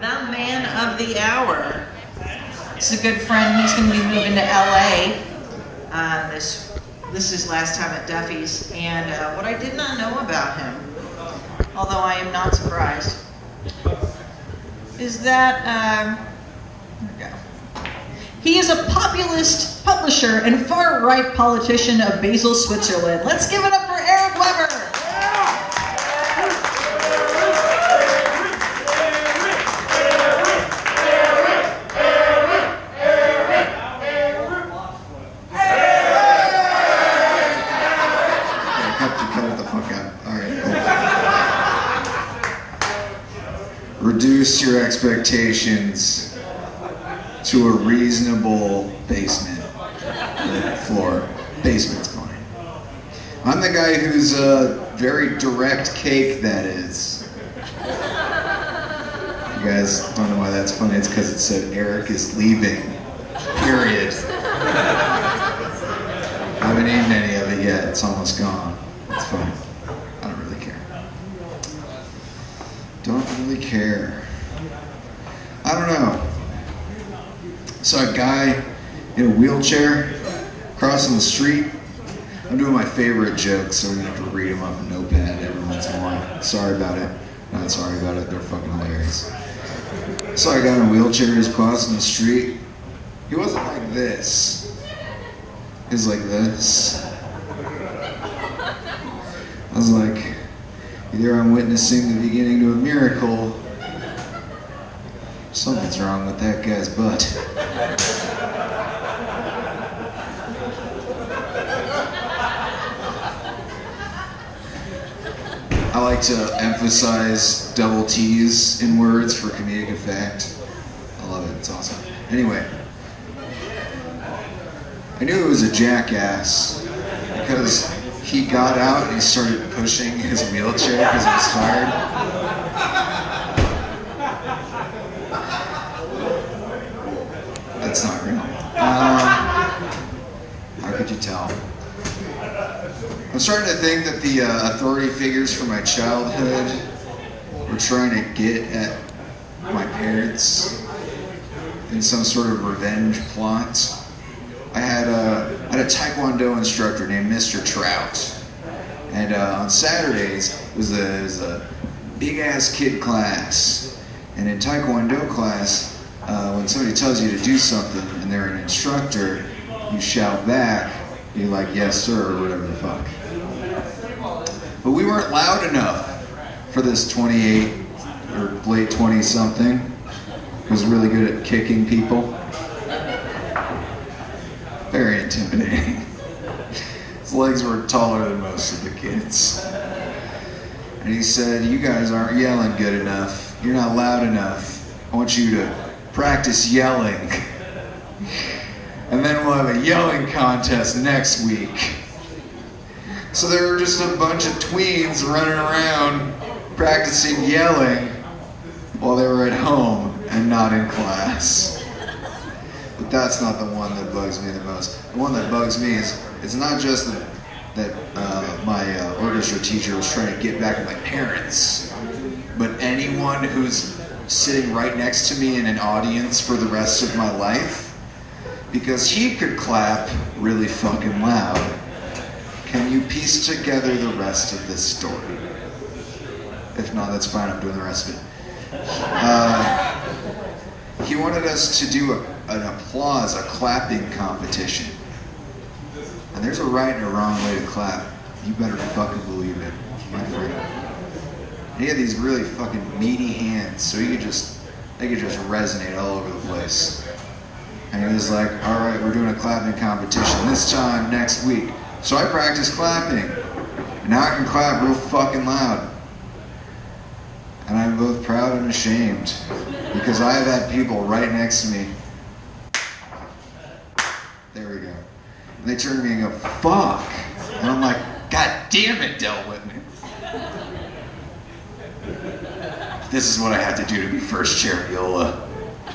the man of the hour. This is a good friend. He's going to be moving to LA. This is his last time at Duffy's. And what I did not know about him, although I am not surprised, is that here we go. He is a populist publisher and far-right politician of Basel, Switzerland. Let's give it up for Eric Weber. Reduce your expectations to a reasonable basement floor. Basement's fine. I'm the guy who's a very direct cake, that is. You guys don't know why that's funny. It's because it said Eric is leaving. Period. I haven't eaten any of it yet. It's almost gone. It's fine. I don't really care. Don't really care. I don't know. Saw a guy in a wheelchair crossing the street. I'm doing my favorite jokes, so we're gonna have to read them off a notepad every once in a while. Sorry about it. Not sorry about it. They're fucking hilarious. Saw a guy in a wheelchair who's crossing the street. He wasn't like this. He was like this. I was like, either I'm witnessing the beginning to a miracle, something's wrong with that guy's butt. I like to emphasize double T's in words for comedic effect. I love it, it's awesome. Anyway, I knew it was a jackass because he got out and he started pushing his wheelchair because he was tired. That's not real. How could you tell? I'm starting to think that the authority figures from my childhood were trying to get at my parents in some sort of revenge plot. I had a Taekwondo instructor named Mr. Trout, and on Saturdays it was a big-ass kid class, and in Taekwondo class, when somebody tells you to do something and they're an instructor, you shout back, you're like, yes sir, or whatever the fuck. But we weren't loud enough for this 28 or late 20-something who was really good at kicking people. Very intimidating. His legs were taller than most of the kids. And he said, you guys aren't yelling good enough. You're not loud enough. I want you to practice yelling. And then we'll have a yelling contest next week. So there were just a bunch of tweens running around practicing yelling while they were at home and not in class. But that's not the one that bugs me the most. The one that bugs me is, it's not just that my orchestra teacher was trying to get back at my parents, but anyone who's sitting right next to me in an audience for the rest of my life, because he could clap really fucking loud. Can you piece together the rest of this story? If not, that's fine, I'm doing the rest of it. He wanted us to do an applause, a clapping competition. And there's a right and a wrong way to clap. You better fucking believe it, my friend. And he had these really fucking meaty hands, so they could just resonate all over the place. And he was like, all right, we're doing a clapping competition this time next week. So I practiced clapping. And now I can clap real fucking loud. And I'm both proud and ashamed, because I have had people right next to me. There we go. And they turn to me and go, fuck. And I'm like, God damn it, Del Whitman. This is what I have to do to be first chair viola.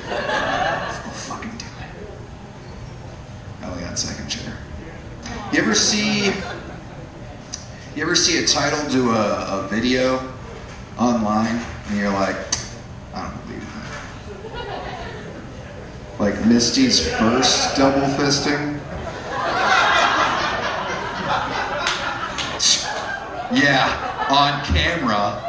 I'll fucking do it. I only got second chair. You ever see a title to a video online and you're like, I don't believe that. Like Misty's first double fisting. Yeah, on camera.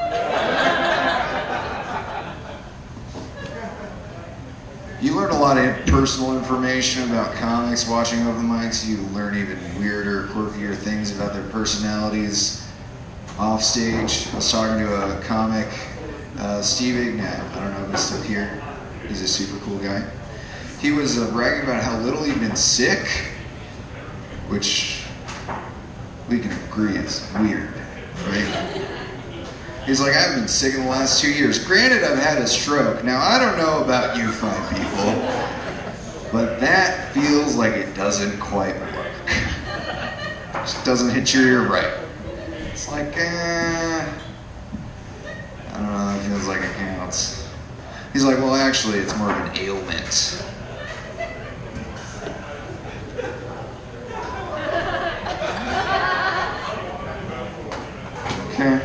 You learn a lot of personal information about comics watching over the mics. You learn even weirder, quirkier things about their personalities off stage. I was talking to a comic, Steve Ignat. I don't know if he's still here. He's a super cool guy. He was bragging about how little he'd been sick, which we can agree is weird, right? He's like, I haven't been sick in the last 2 years. Granted, I've had a stroke. Now, I don't know about you fine people, but that feels like it doesn't quite work. Just doesn't hit your ear right. It's like, I don't know, it feels like it counts. He's like, well, actually, it's more of an ailment. Okay.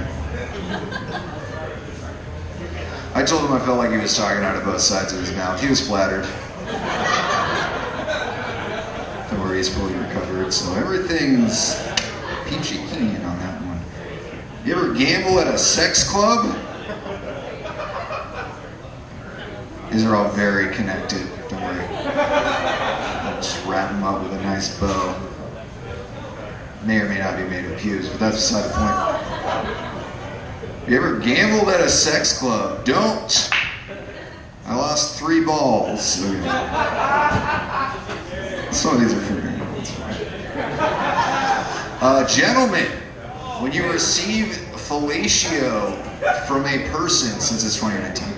I told him I felt like he was talking out of both sides of his mouth. He was flattered. Don't worry, he's fully recovered, so everything's peachy keen on that one. You ever gamble at a sex club? These are all very connected, don't worry. I'll just wrap them up with a nice bow. May or may not be made of pews, but that's beside the point. You ever gambled at a sex club? Don't. I lost 3 balls. Okay. Some of these are for me. Gentlemen, when you receive fellatio from a person, since it's 2019,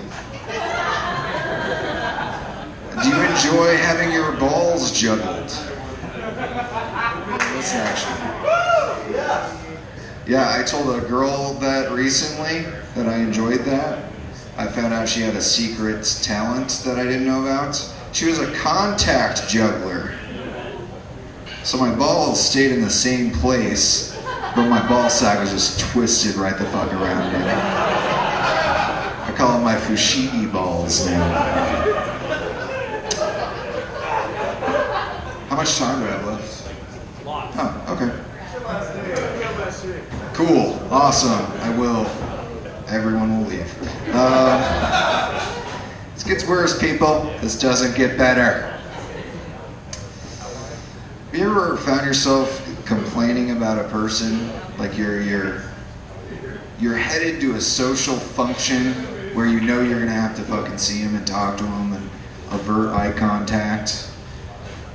do you enjoy having your balls juggled? Listen, actually. Yeah, I told a girl that recently, that I enjoyed that. I found out she had a secret talent that I didn't know about. She was a contact juggler. So my balls stayed in the same place, but my ball sack was just twisted right the fuck around it. I call them my fushigi balls now. How much time do I have left? Oh, okay. Cool, awesome, I will. Everyone will leave. This gets worse, people. This doesn't get better. Have you ever found yourself complaining about a person? Like you're headed to a social function where you know you're gonna have to fucking see him and talk to him and avert eye contact.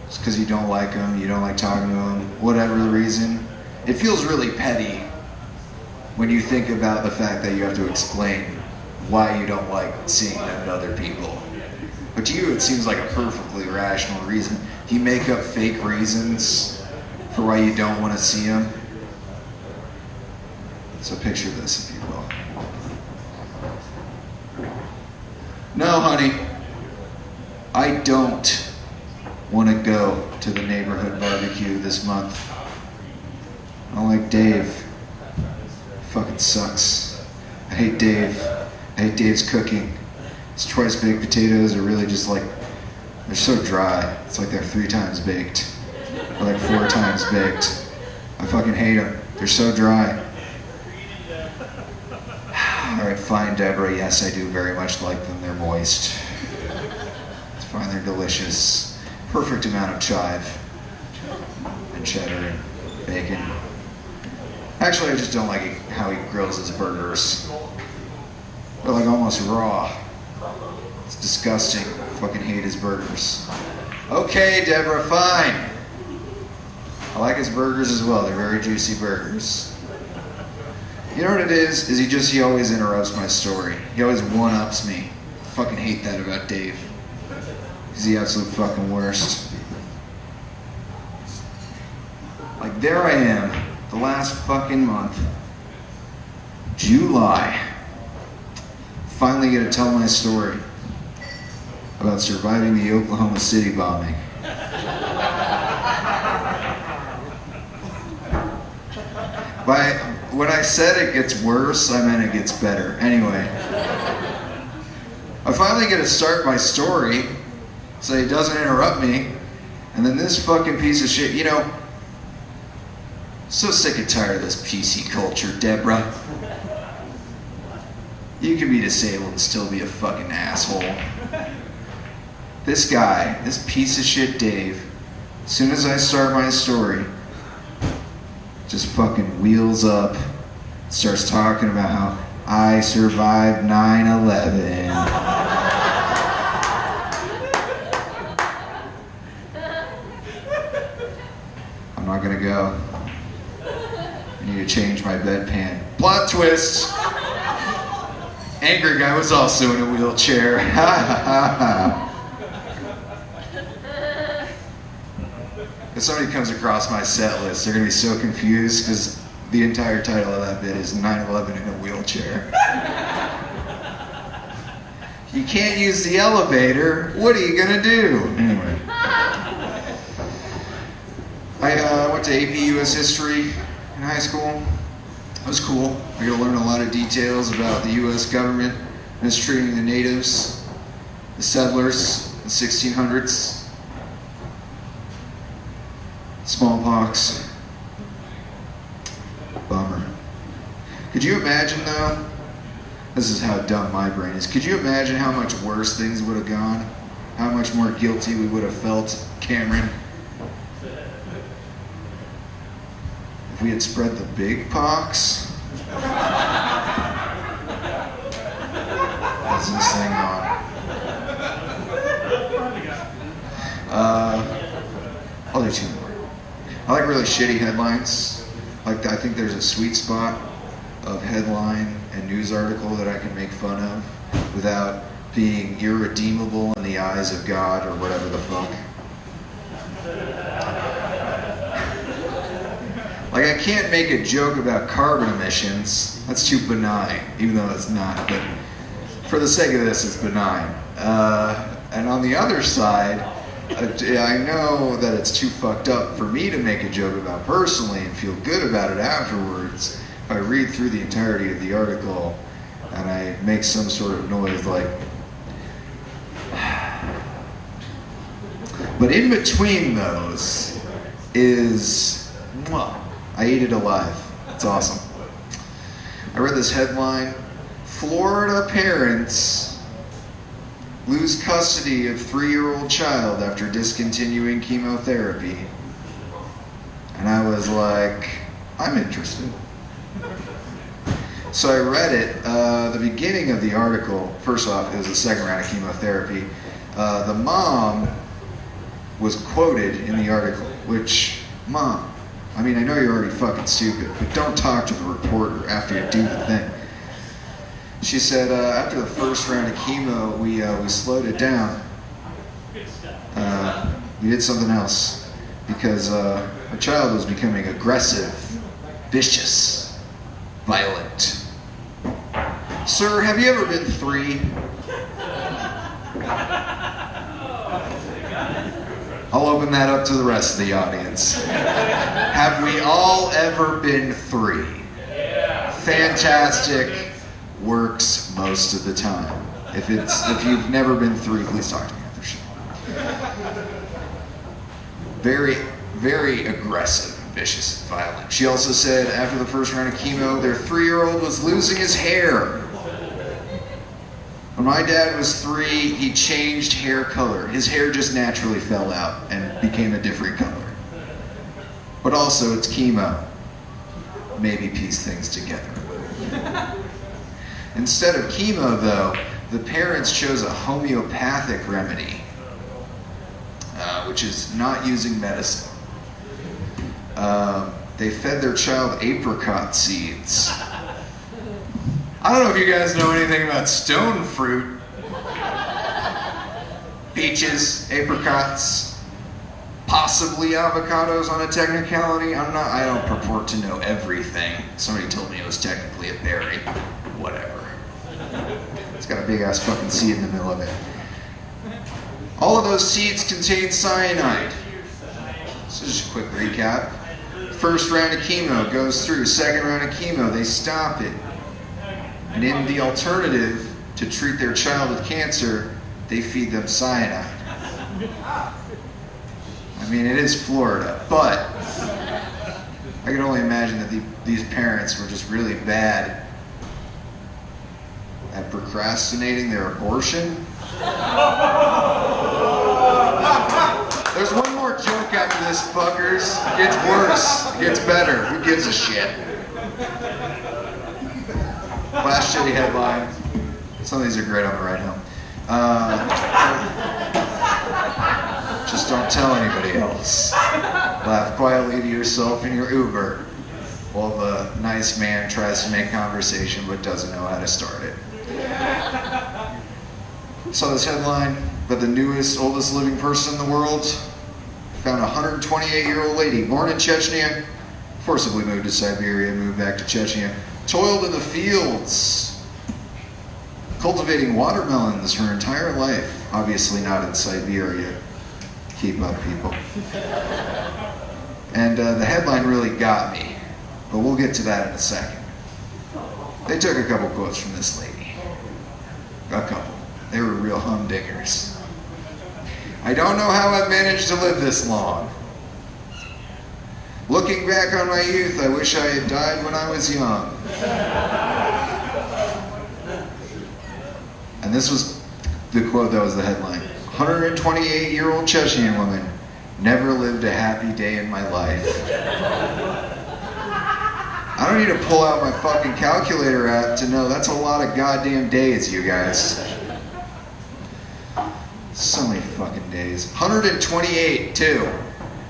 Just because you don't like him, you don't like talking to him, whatever the reason. It feels really petty when you think about the fact that you have to explain why you don't like seeing them to other people. But to you, it seems like a perfectly rational reason. You make up fake reasons for why you don't want to see them. So picture this, if you will. No, honey, I don't want to go to the neighborhood barbecue this month. I don't like Dave. Fucking sucks. I hate Dave. I hate Dave's cooking. His twice baked potatoes are really just like, they're so dry. It's like they're 3 times baked. Or like 4 times baked. I fucking hate them. They're so dry. Alright, fine, Deborah. Yes, I do very much like them. They're moist. It's fine, they're delicious. Perfect amount of chive. And cheddar and bacon. Actually, I just don't like how he grills his burgers. They're like almost raw. It's disgusting. I fucking hate his burgers. Okay, Deborah, fine. I like his burgers as well. They're very juicy burgers. You know what it is he always interrupts my story. He always one-ups me. I fucking hate that about Dave. He's the absolute fucking worst. Like, there I am, the last fucking month. July. Finally get to tell my story about surviving the Oklahoma City bombing. When I said it gets worse, I meant it gets better. Anyway, I finally get to start my story so he doesn't interrupt me. And then this fucking piece of shit, you know, so sick and tired of this PC culture, Deborah. You can be disabled and still be a fucking asshole. This guy, this piece of shit Dave, as soon as I start my story, just fucking wheels up, starts talking about how I survived 9/11. I'm not gonna go. I need to change my bedpan. Plot twist! Angry guy was also in a wheelchair. If somebody comes across my set list, they're gonna be so confused because the entire title of that bit is 9/11 in a wheelchair. You can't use the elevator. What are you gonna do? Anyway. I went to AP US History in high school. It was cool. I got to learn a lot of details about the US government mistreating the natives, the settlers, the 1600s, smallpox. Bummer. Could you imagine though, this is how dumb my brain is, could you imagine how much worse things would have gone? How much more guilty we would have felt, Cameron? If we had spread the big pox. How's this thing on? I'll do two more. I like really shitty headlines. Like, I think there's a sweet spot of headline and news article that I can make fun of without being irredeemable in the eyes of God or whatever the fuck. Like, I can't make a joke about carbon emissions. That's too benign, even though it's not. But for the sake of this, it's benign. And on the other side, I know that it's too fucked up for me to make a joke about personally and feel good about it afterwards. If I read through the entirety of the article and I make some sort of noise like... But in between those is... I ate it alive. It's awesome. I read this headline, Florida parents lose custody of 3-year-old child after discontinuing chemotherapy. And I was like, I'm interested. So I read it. The beginning of the article, first off, it was the second round of chemotherapy. The mom was quoted in the article, which, Mom, I mean, I know you're already fucking stupid, but don't talk to the reporter after you do the thing. She said, after the first round of chemo, we slowed it down. We did something else because our child was becoming aggressive, vicious, violent. Sir, have you ever been 3? I'll open that up to the rest of the audience. Have we all ever been 3? Fantastic. Works most of the time. If you've never been 3, please talk to me after show. Very, very aggressive, vicious, and violent. She also said after the first round of chemo, their 3-year-old was losing his hair. When my dad was 3, he changed hair color. His hair just naturally fell out and became a different color. But also, it's chemo. Maybe piece things together. Instead of chemo, though, the parents chose a homeopathic remedy, which is not using medicine. They fed their child apricot seeds. I don't know if you guys know anything about stone fruit. Peaches, apricots, possibly avocados on a technicality. I don't purport to know everything. Somebody told me it was technically a berry. Whatever. It's got a big ass fucking seed in the middle of it. All of those seeds contain cyanide. So just a quick recap. First round of chemo goes through. Second round of chemo, they stop it. And in the alternative to treat their child with cancer, they feed them cyanide. I mean, it is Florida, but I can only imagine that these parents were just really bad at procrastinating their abortion. There's one more joke after this, fuckers. It gets worse. It gets better. Who gives a shit? Last shitty headline. Some of these are great on the ride home. Just don't tell anybody else. Laugh quietly to yourself in your Uber while the nice man tries to make conversation but doesn't know how to start it. Saw this headline about the newest, oldest living person in the world. Found a 128-year-old lady born in Chechnya, forcibly moved to Siberia, moved back to Chechnya, toiled in the fields, cultivating watermelons her entire life. Obviously not in Siberia. Keep up, people. And the headline really got me, but we'll get to that in a second. They took a couple quotes from this lady. A couple. They were real humdingers. I don't know how I've managed to live this long. Looking back on my youth, I wish I had died when I was young. And this was the quote that was the headline. 128-year-old Chechen woman, never lived a happy day in my life. I don't need to pull out my fucking calculator app to know that's a lot of goddamn days, you guys. So many fucking days. 128, too.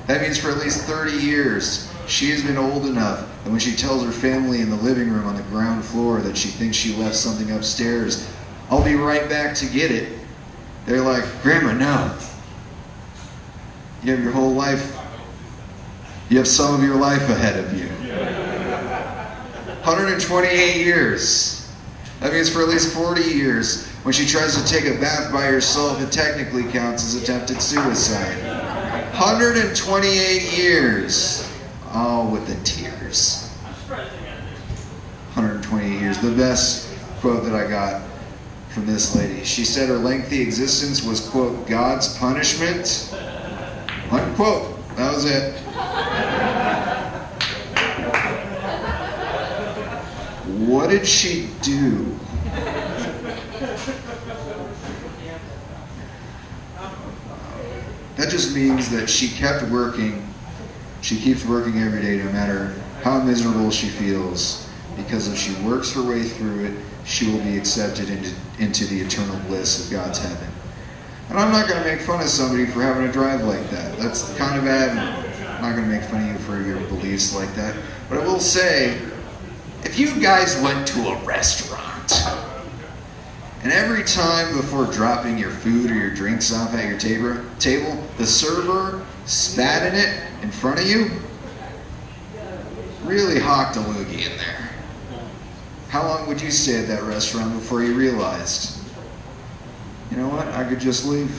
That means for at least 30 years, she has been old enough that when she tells her family in the living room on the ground floor that she thinks she left something upstairs, I'll be right back to get it, they're like, Grandma, no. You have your whole life, you have some of your life ahead of you. 128 years. That means for at least 40 years, when she tries to take a bath by herself, it technically counts as attempted suicide. 128 years. Oh, with the tears. 128 years. The best quote that I got from this lady. She said her lengthy existence was, quote, God's punishment. Unquote. That was it. What did she do? That just means that she kept working. She keeps working every day no matter how miserable she feels. Because if she works her way through it, she will be accepted into the eternal bliss of God's heaven. And I'm not going to make fun of somebody for having a drive like that. That's kind of bad. I'm not going to make fun of you for your beliefs like that. But I will say, if you guys went to a restaurant, and every time before dropping your food or your drinks off at your table, the server spat in it in front of you, really hawked a loogie in there. How long would you stay at that restaurant before you realized, you know what, I could just leave?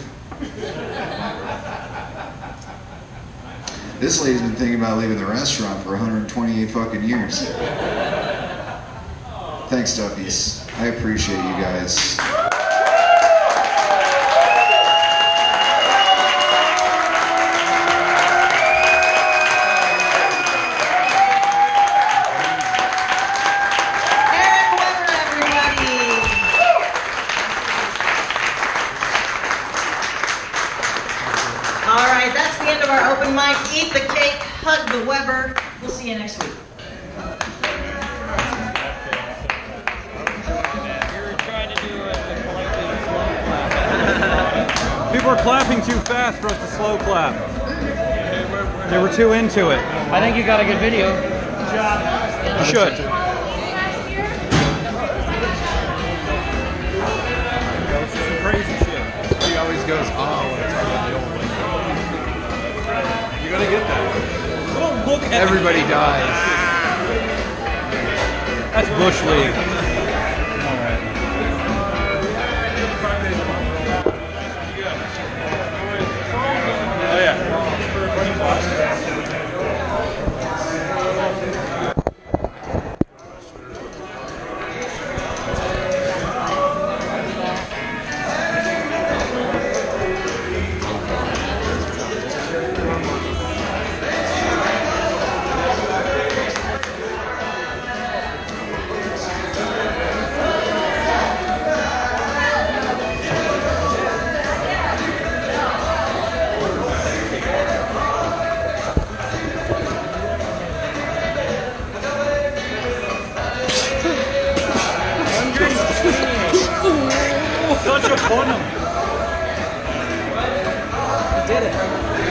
This lady's been thinking about leaving the restaurant for 128 fucking years. Thanks, Duffies. I appreciate you guys. All right, that's the end of our open mic. Eat the cake, hug the Weber. We'll see you next week. People were clapping too fast for us to slow clap. They were too into it. I think you got a good video. You should. This is some crazy shit. He always goes, oh, when it's talking about the old one. You gotta get that. Don't look at Everybody dies. That's Bush League. Oh yeah. such a fun one. He did it.